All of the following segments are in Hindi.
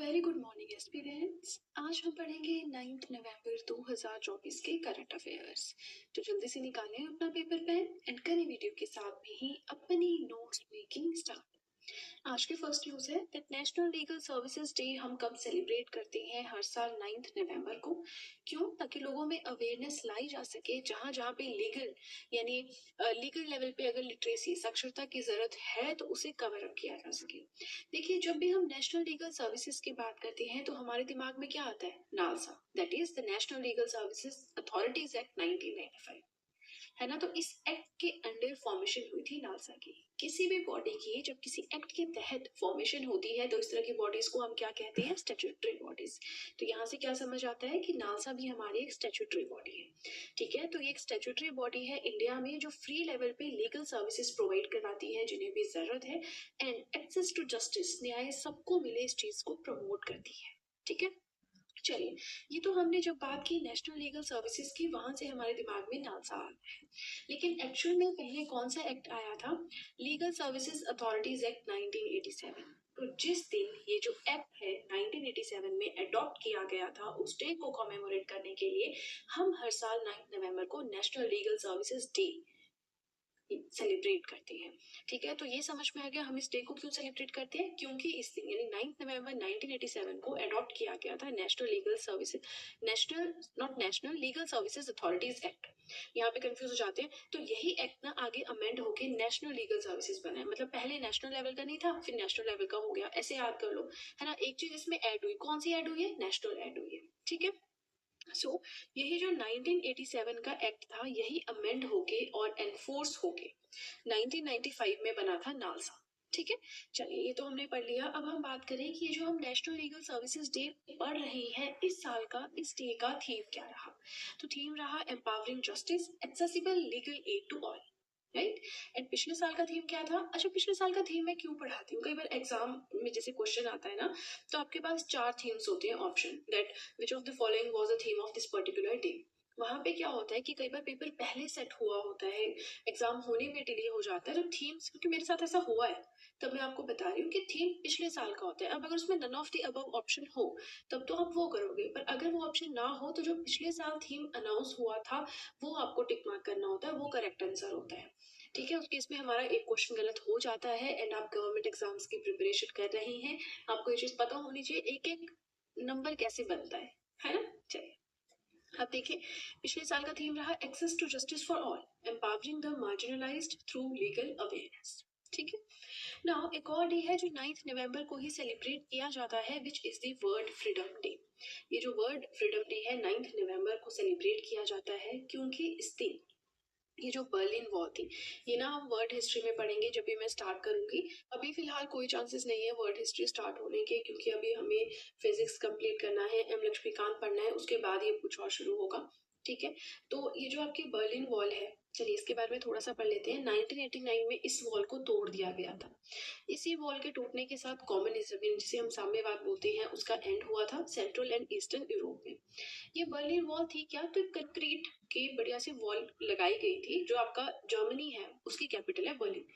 Very good morning aspirants. आज हम पढ़ेंगे 9 नवंबर 2024 के करंट अफेयर्स। तो जल्दी से निकालें अपना पेपर पेन एंड करें वीडियो के साथ में ही अपनी नोट्स मेकिंग स्टार्ट। आज की फर्स्ट न्यूज है that national legal services day हम कब सेलिब्रेट करते हैं हर साल 9 नवंबर को। क्यों? ताकि लोगों में अवेयरनेस लाई जा सके। जहां जहां पे लीगल यानी लीगल लेवल पे अगर लिटरेसी साक्षरता की जरूरत है तो उसे कवर अप किया जा सके। देखिए, जब भी हम नेशनल लीगल सर्विसेज की बात करते हैं तो हमारे दिमाग में क्या आता है? NALSA, that is the national legal services authorities act 1995, है ना। तो इस एक्ट के अंडर फॉर्मेशन हुई थी नालसा की। किसी भी बॉडी की जब किसी एक्ट के तहत फॉर्मेशन होती है तो इस तरह की बॉडीज को हम क्या कहते हैं? Statutory bodies. तो यहाँ से क्या समझ आता है कि नालसा भी हमारी एक स्टैट्यूटरी बॉडी है। ठीक है, तो ये एक स्टैट्यूटरी बॉडी है इंडिया में जो फ्री लेवल पे लीगल सर्विसेज प्रोवाइड कराती है जिन्हें भी जरूरत है, एंड एक्सेस टू जस्टिस, न्याय सबको मिले, इस चीज को प्रमोट करती है। ठीक है, चलिए, ये तो हमने जब बात की नेशनल लीगल सर्विसेज की, वहां से हमारे दिमाग में नालसा आ गया है। लेकिन एक्चुअल में पहले कौन सा एक्ट आया था? Legal services authorities act 1987। तो जिस दिन ये जो एक्ट है 1987 में अडॉप्ट किया गया था, उस डे को कॉमेमोरेट करने के लिए हम हर साल 9 नवंबर को national legal services day celebrate करते हैं। ठीक है, तो ये समझ में आ गया हम इस डे को क्यों सेलिब्रेट करते हैं। क्योंकि इस दिन यानी 9 नवंबर 1987 को अडॉप्ट किया गया था national legal services, national legal services authorities act. यहाँ पे कंफ्यूज हो जाते हैं। तो यही एक्ट ना आगे अमेंड होके नेशनल लीगल सर्विसेज बना है। मतलब पहले नेशनल लेवल का नहीं था, फिर नेशनल लेवल का हो गया। ऐसे याद कर लो, है ना। एक चीज इसमें ऐड हुई, कौन सी ऐड हुई है? नेशनल ऐड हुई है। ठीक है, यही जो 1987 का एक्ट था यही अमेंड होके और एनफोर्स होके 1995 में बना था नालसा। ठीक है, चलिए, ये तो हमने पढ़ लिया। अब हम बात करें कि ये जो हम नेशनल लीगल सर्विसेज डे पढ़ रहे हैं, इस साल का इस डे का थीम क्या रहा? तो थीम रहा empowering justice, accessible legal aid to all, right. And पिछले साल का थीम क्या था? अच्छा, पिछले साल का थीम मैं क्यों पढ़ाती हूँ? कई बार एग्जाम में जैसे क्वेश्चन आता है ना, तो आपके पास 4 थीम्स होते हैं option, that which of the following was the theme of this particular day. वहां पे क्या होता है कि कई बार पेपर पहले सेट हुआ होता है, एग्जाम होने में डिले हो जाता है, तो थीम्स, क्योंकि मेरे साथ ऐसा हुआ है तब मैं आपको बता रही हूँ कि थीम पिछले साल का होता है। अब अगर उसमें none of the above option हो तब तो आप वो करोगे, पर अगर वो ऑप्शन ना हो तो जो पिछले साल थीम अनाउंस हुआ था वो आपको टिक मार्क करना होता है, वो करेक्ट आंसर होता है। ठीक है, उस केस में हमारा एक क्वेश्चन गलत हो जाता है। एंड आप गवर्नमेंट एग्जाम्स की प्रिपरेशन कर रहे हैं, आपको ये चीज पता होनी चाहिए एक एक नंबर कैसे बनता है ना। चलिए, अब देखिए, पिछले साल का थीम रहा access to justice for all, empowering the marginalised through legal awareness. ठीक है, नाउ एक और डे है जो 9 नवंबर को ही सेलिब्रेट किया जाता है, which is the world Freedom day. ये जो वर्ल्ड फ्रीडम डे है 9 नवंबर को सेलिब्रेट किया जाता है क्योंकि इस दिन ये जो बर्लिन वॉर थी, ये ना हम वर्ल्ड हिस्ट्री में पढ़ेंगे जब भी मैं स्टार्ट करूंगी। अभी फिलहाल कोई चांसेस नहीं है वर्ल्ड हिस्ट्री स्टार्ट होने के, क्योंकि अभी हमें फिजिक्स कंप्लीट करना है, एम लक्ष्मीकांत पढ़ना है, उसके बाद ये कुछ और शुरू होगा। ठीक है, तो ये जो आपकी बर्लिन वॉल है, चलिए इसके बारे में थोड़ा सा पढ़ लेते हैं। 1989 में इस वॉल को तोड़ दिया गया था। इसी वॉल के टूटने के साथ कम्युनिज्म, जिसे हम साम्यवाद बोलते हैं, उसका एंड हुआ था सेंट्रल एंड ईस्टर्न यूरोप में। ये बर्लिन वॉल थी क्या? तो कंक्रीट की बढ़िया सी वॉल लगाई गई थी जो आपका जर्मनी है उसकी कैपिटल है बर्लिन।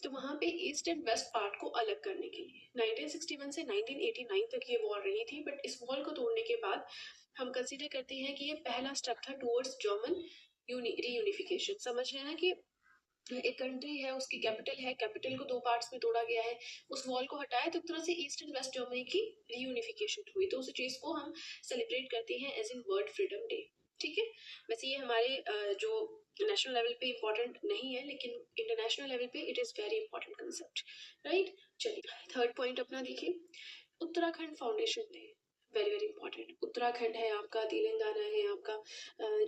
तो वहां पे ईस्ट एंड वेस्ट पार्ट को अलग करने के लिए 1961 से 1989 तक ये वॉल रही थी। बट इस वॉल को तोड़ने के बाद हम कंसीडर करते हैं कि ये पहला स्टेप था टुवर्ड्स जर्मन रीयूनिफिकेशन। समझ रहे हैं ना कि एक कंट्री है, उसकी कैपिटल है, कैपिटल को 2 पार्ट्स में तोड़ा गया है, उस वॉल को हटाया, तो एक तरह से ईस्ट एंड वेस्ट जर्मनी की रीयूनिफिकेशन हुई। तो उस चीज को हम सेलिब्रेट करते हैं as in World Freedom Day. ठीक है, वैसे ये हमारे जो नेशनल लेवल पे इम्पोर्टेंट नहीं है, लेकिन इंटरनेशनल लेवल पे it is very important concept, right. चलिए, थर्ड पॉइंट अपना देखिए, Uttarakhand foundation day, very very important. Uttarakhand है आपका, तेलंगाना है आपका,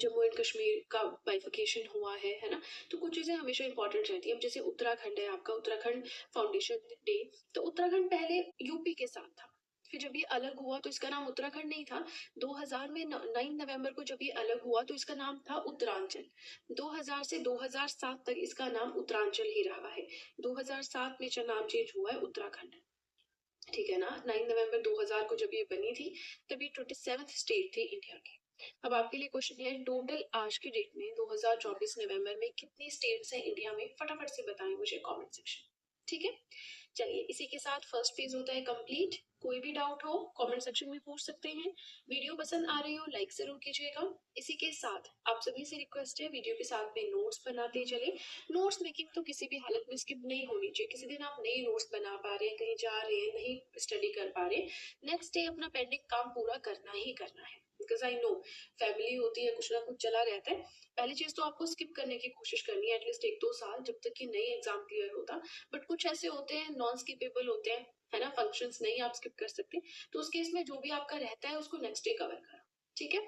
जम्मू एंड कश्मीर का बाइफिकेशन हुआ है ना। तो कुछ चीजें हमेशा इंपॉर्टेंट रहती है। अब जैसे उत्तराखंड है आपका, उत्तराखंड फाउंडेशन डे, तो उत्तराखंड पहले यूपी के साथ था, फिर जब ये अलग हुआ तो इसका नाम उत्तराखंड नहीं था। 2000 में 9 नवंबर को जब ये अलग हुआ तो इसका नाम था उत्तरांचल। 2000 से 2007 तक इसका नाम उत्तरांचल ही रहा है। 2007 में जो नाम चेंज हुआ है उत्तराखंड। ठीक है ना, 9 नवंबर 2000 को जब ये बनी थी तब ये 27th स्टेट थी इंडिया की। अब आपके लिए क्वेश्चन है, टोटल आज की डेट में 2024 नवंबर में कितनी स्टेट्स हैं इंडिया में? फटाफट से बताएं मुझे कमेंट सेक्शन। ठीक है, चलिए, इसी के साथ फर्स्ट फेज होता है कंप्लीट। कोई भी डाउट हो कमेंट सेक्शन में पूछ सकते हैं। वीडियो पसंद आ रही हो लाइक जरूर कीजिएगा। इसी के साथ आप सभी से रिक्वेस्ट है वीडियो के साथ में नोट्स बनाते चले। नोट्स मेकिंग तो किसी भी हालत में स्किप नहीं होनी चाहिए। किसी दिन आप नए नोट्स बना पा रहे हैं, कहीं जा रहे हैं, नहीं स्टडी कर पा रहे, नेक्स्ट डे अपना पेंडिंग काम पूरा करना ही करना है। बिकॉज आई नो फैमिली होती है, कुछ ना कुछ चला रहता है। पहली चीज तो आपको स्किप करने की कोशिश करनी है एटलीस्ट 1-2 साल, जब तक कि नई एग्जाम क्लियर होता। बट कुछ ऐसे होते हैं नॉन स्किपेबल होते हैं, है ना, फंक्शंस नहीं आप स्किप कर सकते। तो उस केस में जो भी आपका रहता है उसको नेक्स्ट डे कवर करो, ठीक है।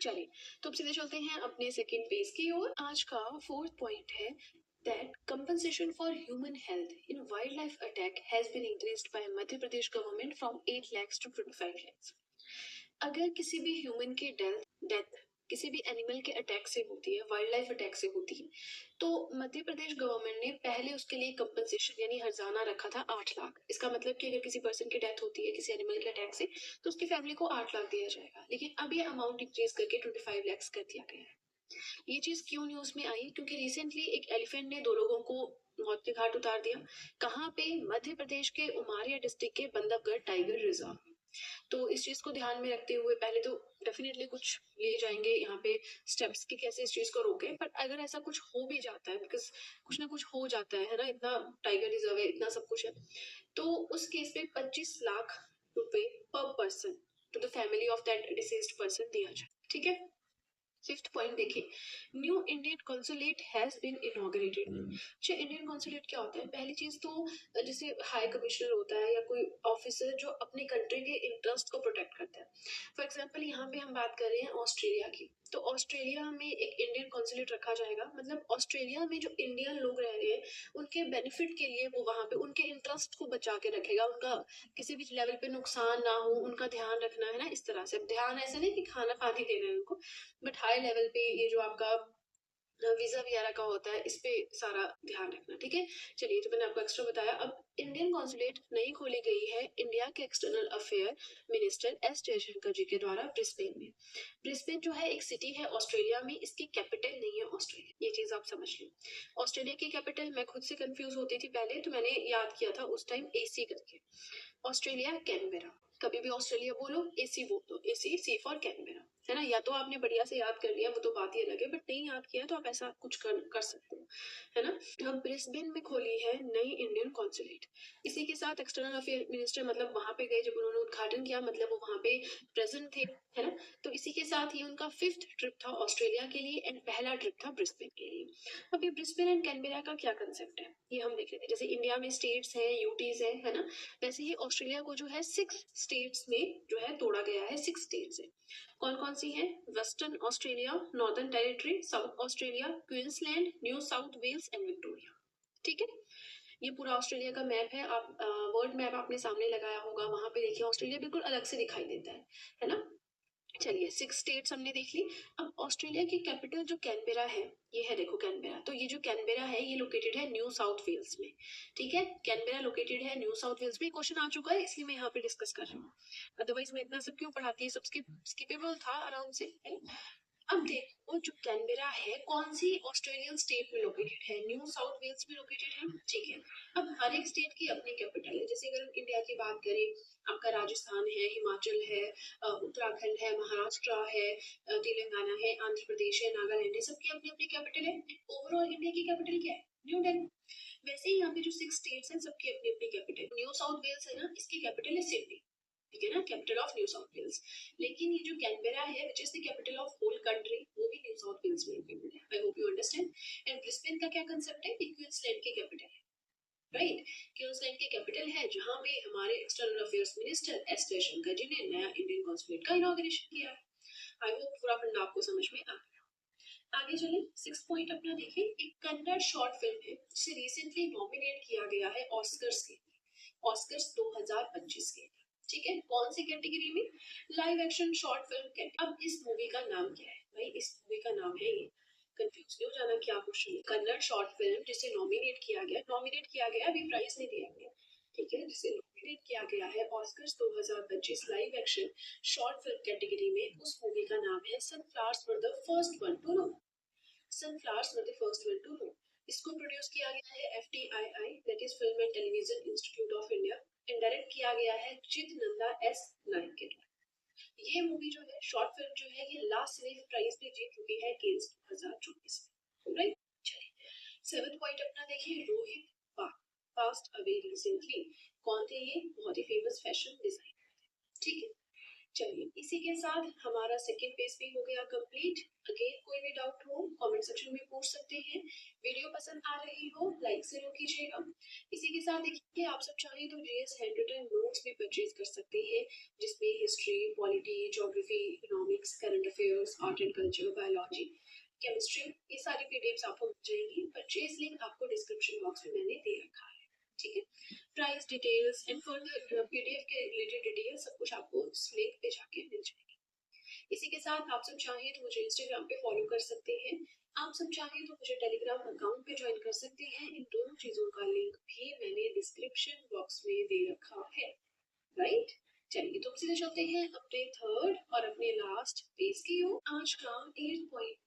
चलिए, तो अब सीधे चलते हैं अपने सेकंड पेज की ओर। आज का फोर्थ पॉइंट है that compensation for human health in wildlife attack has been increased by Madhya Pradesh government from 8 lakhs to 25 lakhs। अगर किसी भी ह्यूमन की डेथ किसी भी एनिमल के अटैक से होती है, वाइल्ड लाइफ अटैक से होती है, तो मध्य प्रदेश गवर्नमेंट ने पहले उसके लिए कंपनसेशन यानी हर्जाना रखा था 8 लाख। इसका मतलब कि अगर किसी पर्सन की डेथ होती है किसी एनिमल के अटैक से तो उसकी फैमिली को 8 लाख दिया जाएगा। लेकिन अब ये अमाउंट इंक्रीज करके 25 लाख कर दिया गया है। ये चीज क्यों न्यूज में आई? क्योंकि रिसेंटली एक एलिफेंट ने 2 लोगों को मौत के घाट उतार दिया। कहाँ पे? मध्य प्रदेश के उमारिया डिस्ट्रिक्ट के बंधवगढ़ टाइगर रिजर्व। तो इस चीज को ध्यान में रखते हुए पहले तो डेफिनेटली कुछ लिए जाएंगे यहाँ पे स्टेप्स कि कैसे इस चीज को रोके। बट अगर ऐसा कुछ हो भी जाता है, बिकॉज कुछ ना कुछ हो जाता है ना, इतना टाइगर रिजर्व है, इतना सब कुछ है, तो उस केस में 25 लाख रुपए पर person to the family of that deceased person दिया जाए, ठीक है। फिफ्थ पॉइंट देखिए, new Indian consulate has been inaugurated. अच्छा, इंडियन कॉन्सुलेट क्या होता है? पहली चीज तो जैसे हाई कमिश्नर होता है या कोई ऑफिसर जो अपनी कंट्री के इंटरेस्ट को प्रोटेक्ट करता है। फॉर एग्जाम्पल यहाँ पे हम बात कर रहे हैं ऑस्ट्रेलिया की, तो ऑस्ट्रेलिया में एक इंडियन कॉन्सुलेट रखा जाएगा। मतलब ऑस्ट्रेलिया में जो इंडियन लोग रह रहे हैं उनके बेनिफिट के लिए वो वहां पे उनके इंटरेस्ट को बचा के रखेगा, उनका किसी भी लेवल पे नुकसान ना हो उनका ध्यान रखना है ना। इस तरह से ध्यान ऐसे नहीं कि खाना पानी दे रहे हैं उनको, बट हाई लेवल पे ये जो आपका वीजा वगैरह का होता है इस पे सारा ध्यान रखना, ठीक है। चलिए, तो मैंने आपको एक्स्ट्रा बताया। अब इंडियन कॉन्सुलेट नई खोली गई है इंडिया के external affair minister S Jaishankar ji के द्वारा ब्रिस्बेन में। ब्रिस्बेन जो है एक सिटी है ऑस्ट्रेलिया में, इसकी कैपिटल नहीं है ऑस्ट्रेलिया, ये चीज आप समझ लो। ऑस्ट्रेलिया की कैपिटल मैं खुद से कंफ्यूज होती थी पहले, तो मैंने याद किया था उस टाइम एसी करके। Australia Canberra. कभी भी ऑस्ट्रेलिया बोलो एसी बोल दो, एसी सी फॉर कैनबेरा, है ना। या तो आपने बढ़िया से याद कर लिया वो तो बात ही अलग है, बट नहीं याद किया तो आप ऐसा कुछ कर सकते हो, है ना। हम ब्रिस्बेन में खोली है नई इंडियन कॉन्सुलेट। इसी के साथ एक्सटर्नल अफेयर मिनिस्टर मतलब वहां पे गए जब उन्होंने उद्घाटन किया, मतलब वो वहां पे प्रेजेंट थे, है ना। तो इसी के साथ ये उनका 5th ट्रिप था ऑस्ट्रेलिया के लिए एंड पहला ट्रिप था ब्रिस्बेन के लिए। अब ये ब्रिस्बेन एंड कैनबेरा का क्या कंसेप्ट है ये हम देख लेते हैं। जैसे इंडिया में स्टेट्स है, यूटीज है ना, वैसे ही ऑस्ट्रेलिया को जो है 6 स्टेट्स में जो है तोड़ा गया है। 6 स्टेट्स है। कौन कौन सी है? Western Australia, Northern Territory, South Australia, Queensland, New South Wales and Victoria, ठीक है। ये पूरा ऑस्ट्रेलिया का मैप है। आप वर्ल्ड मैप आपने सामने लगाया होगा, वहां पे देखिए ऑस्ट्रेलिया बिल्कुल अलग से दिखाई देता है ना। चलिए, 6 स्टेट्स हमने देख ली। अब ऑस्ट्रेलिया की कैपिटल जो कैनबेरा है, ये है देखो कैनबेरा। तो ये जो कैनबेरा है ये लोकेटेड है न्यू साउथ वेल्स में, ठीक है। कैनबेरा लोकेटेड है न्यू साउथ वेल्स में। क्वेश्चन आ चुका है इसलिए मैं यहाँ पे डिस्कस कर रही हूँ, अदरवाइज मैं इतना सब क्यों पढ़ाती है, सब स्किपेबल था आराम से, है ना? अब देखो जो कैनबेरा है कौन सी ऑस्ट्रेलियन स्टेट में लोकेटेड है? न्यू साउथ वेल्स में लोकेटेड है, ठीक है। अब हर एक स्टेट की अपनी कैपिटल है। जैसे अगर इंडिया की बात करें, आपका राजस्थान है, हिमाचल है, उत्तराखंड है, महाराष्ट्र है, तेलंगाना है, आंध्र प्रदेश है, नागालैंड है, सबकी अपनी अपनी कैपिटल है। ओवरऑल इंडिया की कैपिटल क्या है? न्यू दिल्ली। वैसे ही यहाँ पे जो 6 स्टेट्स हैं सबकी अपनी अपनी कैपिटल। न्यू साउथ वेल्स है ना, इसकी कैपिटल है सिडनी, ठीक है ना, capital of New South Wales. लेकिन ये जो कैनबेरा है which is the capital of whole country, वो भी न्यू साउथ वेल्स में लोकेटेड है। I hope you understand. And Brisbane का क्या कंसेप्ट है? क्वींसलैंड की कैपिटल है, राइट। क्वींसलैंड की कैपिटल है जहां पे हमारे external affairs minister S Jaishankar ji ने नया इंडियन कॉन्सुलेट का इनॉग्रेशन किया। आई होप पूरा फंडा आपको समझ में आ गया। आगे चले, 6 पॉइंट अपना देखें। एक कन्नड़ शॉर्ट फिल्म है जिसे रिसेंटली नॉमिनेट किया गया है ऑस्कर्स के, ऑस्कर्स 2025 के, ठीक है। कौन सी कैटेगरी में? Live action short film category. अब इस मूवी का नाम क्या है भाई? इस मूवी का नाम है ये, कंफ्यूज नहीं हो जाना क्या क्वेश्चन है। कन्नड़ शॉर्ट फिल्म जिसे नॉमिनेट किया गया, अभी प्राइज नहीं दिया गया, ठीक है, जिसे नॉमिनेट किया गया है Oscars 2025 live action short film category में। उस मूवी का नाम है Sunflowers were the first one to know. Sunflowers were the first one to know. इसको प्रोड्यूस किया गया है FTII, that is Film and Television Institute of India, and direct किया गया है चित्तनंदा एस नायक के द्वारा। ये मूवी जो है, शॉर्ट फिल्म जो है, ये लास्ट सिने प्राइज भी जीत चुकी है केन्स 2024 में, राइट। चलिए, 7th पॉइंट अपना देखिए, रोहित पास्ट अवे रिसेंटली। कौन थे ये? बहुत ही फेमस फैशन डिजाइनर, ठीक है। चलिए, इसी के साथ हमारा सेकेंड पेज भी हो गया कंप्लीट। अगेन कोई भी डाउट हो कमेंट सेक्शन में पूछ सकते हैं। वीडियो पसंद आ रही हो लाइक जरूर कीजिएगा। इसी के साथ देखिए, आप सब चाहें तो जीएस हैंड रिटन नोट्स भी परचेज कर सकते हैं, जिसमें history, polity, geography, economics, current affairs, art and culture, biology, chemistry, ये सारी पीडीएफ्स आपको मिल जाएंगी। परचेज लिंक आपको डिस्क्रिप्शन बॉक्स में मैंने दे रखा है, ठीक है। Price details and further PDF के रिलेटेड डिटेल्स सब कुछ आपको इस लिंक पे जाके मिल जाएगी। इसी के साथ आप सब चाहें तो मुझे इंस्टाग्राम पे फॉलो कर सकते हैं। आप सब चाहें तो मुझे टेलीग्राम अकाउंट पे ज्वाइन कर सकते हैं। इन दोनों चीजों का लिंक भी मैंने डिस्क्रिप्शन बॉक्स में दे रखा है, राइट। चलिए, तो सीधे चलते हैं अपने थर्ड और अपने लास्ट पेज की ओर। आज का 8th point,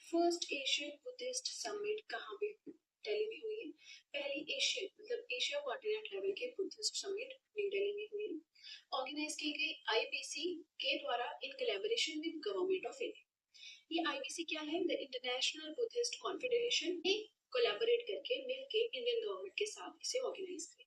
first Asian Buddhist summit कहाँ पे दिल्ली में हुई है? पहली एशियन मतलब एशिया कॉन्टिनेंट लेवल के बुद्धिस्ट समिट न्यू दिल्ली में हुई है। ऑर्गेनाइज की गई आईबीसी के द्वारा in collaboration with government of India. ये आईबीसी क्या है? The international Buddhist confederation. ये कोलैबोरेट करके मिलके इंडियन गवर्नमेंट के साथ इसे ऑर्गेनाइज किया।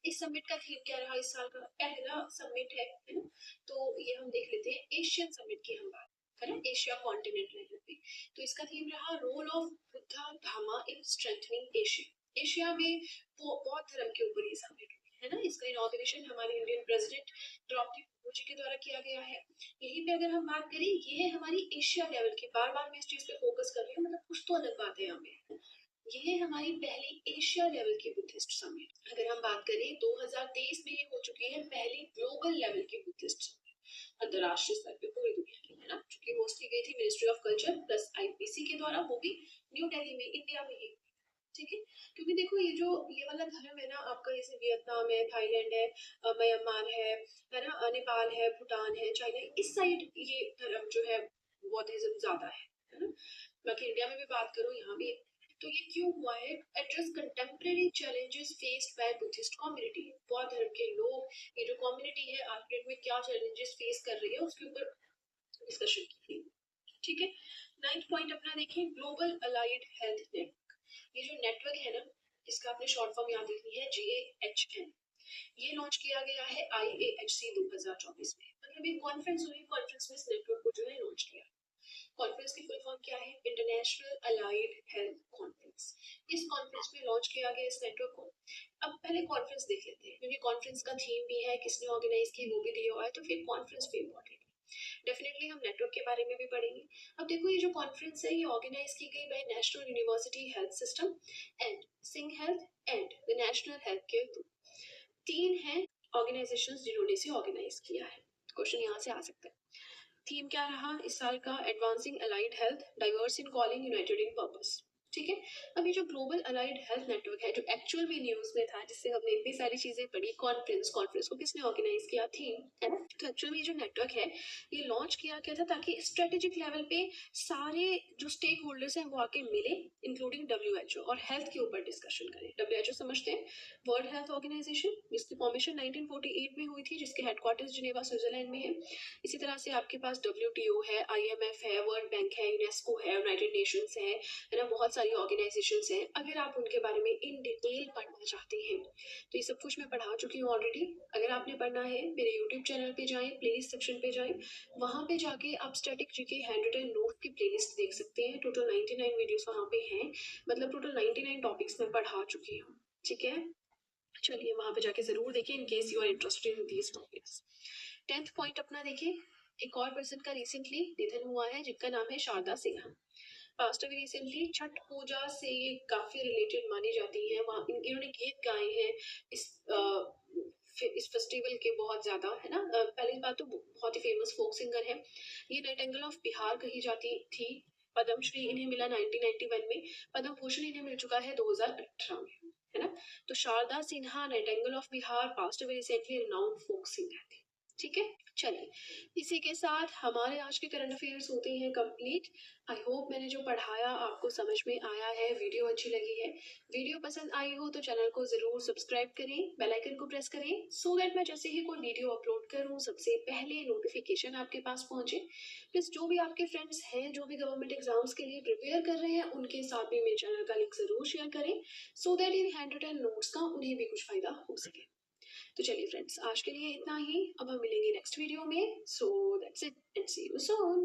इस समिट का थीम क्या रहा? इस साल का पहला समिट है ना, तो ये हम देख लेते हैं। एशियन समिट की हम बात करें, एशिया कॉन्टिनेंट लेवल पे, तो इसका थीम रहा रोल ऑफ बुद्धा धामा इन स्ट्रेंथनिंग एशिया। एशिया में बौद्ध धर्म के ऊपर ये समिट है ना। इसका इनॉग्रेशन हमारे इंडियन प्रेसिडेंट द्रौपदी मुर्मू जी के द्वारा किया गया है। यहीं पे अगर हम बात करें, ये है हमारी एशिया लेवल की, बार बार मैं इस चीज पे फोकस कर रही हूँ, मतलब कुछ तो अलग बात है यहाँ पे। ये है हमारी पहली एशिया लेवल की बुद्धिस्ट समिट। अगर हम बात करें 2023 में ये हो चुकी है पहली ग्लोबल लेवल की बुद्धिस्ट समिट, अंतरराष्ट्रीय स्तर पे पूरी दुनिया की, है ना, जो होस्ट की गई थी ministry of culture plus IPC के द्वारा, वो भी न्यू दिल्ली में, इंडिया में ही, ठीक है। क्योंकि देखो, ये वाला धर्म है ना आपका, जैसे वियतनाम है, थाईलैंड है, म्यांमार है ना, नेपाल है, भूटान है, चाइना, इस साइड ये धर्म जो है बौद्धिज्म ज्यादा है ना। बाकी इंडिया में भी बात करो, यहाँ भी। तो ये क्यों हुआ है? Address contemporary challenges faced by Buddhist community. बौद्ध धर्म के लोग, ये जो कम्युनिटी है आज डेट में क्या चैलेंजेस फेस कर रही है, उसके ऊपर डिस्कशन की, ठीक है। 9th पॉइंट अपना देखें, ग्लोबल अलाइड हेल्थ नेटवर्क। ये जो नेटवर्क है ना, इसका आपने शॉर्ट फॉर्म याद रखनी है, GAHN। ये लॉन्च किया गया है IAHC 2024 में, मतलब एक कॉन्फ्रेंस हुई, कॉन्फ्रेंस में इस नेटवर्क को जो है लॉन्च किया। कॉन्फ्रेंस की फुल फॉर्म क्या है? International allied health conference. इस कॉन्फ्रेंस में लॉन्च किया गया इस नेटवर्क को। अब पहले कॉन्फ्रेंस देख लेते हैं, क्योंकि कॉन्फ्रेंस का थीम भी है, किसने ऑर्गेनाइज की वो भी दिया हुआ है, तो फिर कॉन्फ्रेंस भी इम्पोर्टेंट है। डेफिनेटली हम नेटवर्क के बारे में भी पढ़ेंगे। अब देखो, ये जो कॉन्फ्रेंस है, ये ऑर्गेनाइज की गई by National University Health System and SingHealth and the National Healthcare Group. तीन है ऑर्गेनाइजेशंस जिन्होंने इसे ऑर्गेनाइज किया है। क्वेश्चन यहाँ से आ सकता है। थीम क्या रहा इस साल का? एडवांसिंग अलाइड हेल्थ, डाइवर्स इन कॉलिंग, यूनाइटेड इन पर्पस, ठीक है। अब ये जो ग्लोबल अलाइड हेल्थ नेटवर्क है, जो एक्चुअल में न्यूज में था, जिससे हमने इतनी सारी चीजें पढ़ी, कॉन्फ्रेंस को किसने ऑर्गेनाइज किया? थीम, है ना। तो एक्चुअल में ये जो नेटवर्क है, ये लॉन्च किया गया था ताकि स्ट्रेटेजिक लेवल पे सारे जो स्टेक होल्डर्स हैं वो आके मिले, इंक्लूडिंग WHO, और हेल्थ के ऊपर डिस्कशन करें। WHO समझते हैं, वर्ल्ड हेल्थ ऑर्गेनाइजेशन, जिसकी फॉर्मेशन 1948 में हुई थी, जिसके हेडक्वार्टर्स जिनेवा स्विट्जरलैंड में है। इसी तरह से आपके पास WTO है, IMF है, वर्ल्ड बैंक है, यूनेस्को है, यूनाइटेड नेशंस है ना, बहुत सारी ऑर्गेनाइजेशंस हैं। अगर आप उनके बारे में इन डिटेल पढ़ना चाहते हैं, तो ये सब कुछ मैं पढ़ा चुकी हूँ ऑलरेडी। अगर आपने पढ़ना है, मेरे यूट्यूब चैनल पे जाएं, प्लेलिस्ट सेक्शन पे जाएं, वहाँ पे जाके आप static GK handwritten note की प्लेलिस्ट देख सकते हैं। टोटल 99 वीडियोस वहाँ पे हैं, मतलब टोटल 99 टॉपिक्स मैं पढ़ा चुकी हूँ, ठीक है। चलिए, वहाँ पे जाके जरूर देखिए, in case you are interested in these topics. 10th point अपना देखिए, एक और पर्सन का रिसेंटली निधन हुआ है, जिनका नाम है Sharda Sinha. Passed away recently. Chhath Puja से ये काफी रिलेटेड मानी जाती है। वहाँ इन्होंने गीत गाए हैं इस फेस्टिवल के बहुत ज्यादा, है ना। पहली बात तो बहुत ही फेमस फोक सिंगर है। ये नाइटिंगेल ऑफ बिहार कही जाती थी। पद्मश्री इन्हें मिला 1991 में। पद्म भूषण इन्हें मिल चुका है 2018 में, है ना। तो Sharda Sinha, nightingale of Bihar, passed away recently, renowned folk singer थी, ठीक है। चलिए, इसी के साथ हमारे आज के करंट अफेयर्स होते हैं कंप्लीट। आई होप मैंने जो पढ़ाया आपको समझ में आया है, वीडियो अच्छी लगी है। वीडियो पसंद आई हो तो चैनल को ज़रूर सब्सक्राइब करें, बेल आइकन को प्रेस करें सो दैट मैं जैसे ही कोई वीडियो अपलोड करूं सबसे पहले नोटिफिकेशन आपके पास पहुंचे। प्लस जो भी आपके फ्रेंड्स हैं जो भी गवर्नमेंट एग्जाम्स के लिए प्रिपेयर कर रहे हैं उनके साथ भी मेरे चैनल का लिंक ज़रूर शेयर करें so that in handwritten notes का उन्हें भी कुछ फ़ायदा हो सके। तो चलिए फ्रेंड्स, आज के लिए इतना ही। अब हम मिलेंगे नेक्स्ट वीडियो में। So that's it and see you soon.